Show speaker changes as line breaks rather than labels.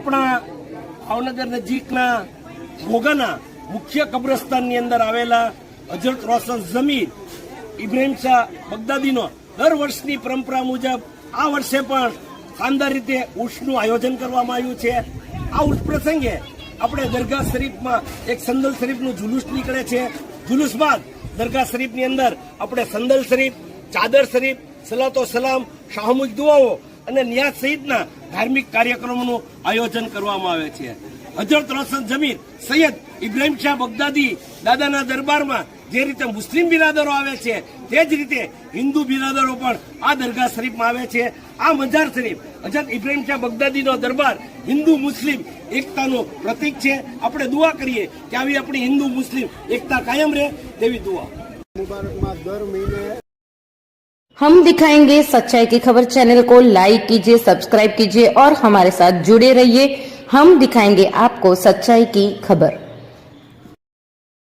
આપણા ભાવનગર નજીકના ઘોઘાના મુખ્ય કબ્રસ્તાનની અંદર આવેલા હજરત રોશન જમીર ઇબ્રાહિમ શાહ બગદાદીનો દર વર્ષની પરંપરા મુજબ આ વર્ષે પણ શાનદાર રીતે ઉર્સનું આયોજન કરવામાં આવ્યું છે। આ ઉર્સ પ્રસંગે આપણે દરગાહ શરીફમાં એક સંદલ શરીફનું જુલુસ નીકળે છે। જુલુસ બાદ દરગાહ શરીફની અંદર આપણે સંદલ શરીફ, ચાદર શરીફ, સલાતો સલામ, શાહમુદ દુઆઓ અને નિયાઝ સહિતના ધાર્મિક કાર્યક્રમોનું આયોજન કરવામાં આવે છે। હજરત રોશન જમીર સૈયદ ઇબ્રાહિમ શાહ બગદાદી દાદાના દરબારમાં જે રીતે મુસ્લિમ બિરાદરો આવે છે તે જ રીતે હિન્દુ બિરાદરો પણ આ દરગાહ શરીફમાં આવે છે। આ મજાર શરીફ હજરત ઇબ્રાહિમ શાહ બગદાદીનો દરબાર હિન્દુ મુસ્લિમ એકતાનું પ્રતીક છે। આપણે દુઆ કરીએ કે આવી આપણી હિન્દુ મુસ્લિમ એકતા કાયમ રહે તેવી દુઆ।
मुबारकबाद दर महीने
हम दिखाएंगे सच्चाई की खबर चैनल को लाइक कीजिए, सब्सक्राइब कीजिए और हमारे साथ जुड़े रहिए। हम दिखाएंगे आपको सच्चाई की खबर।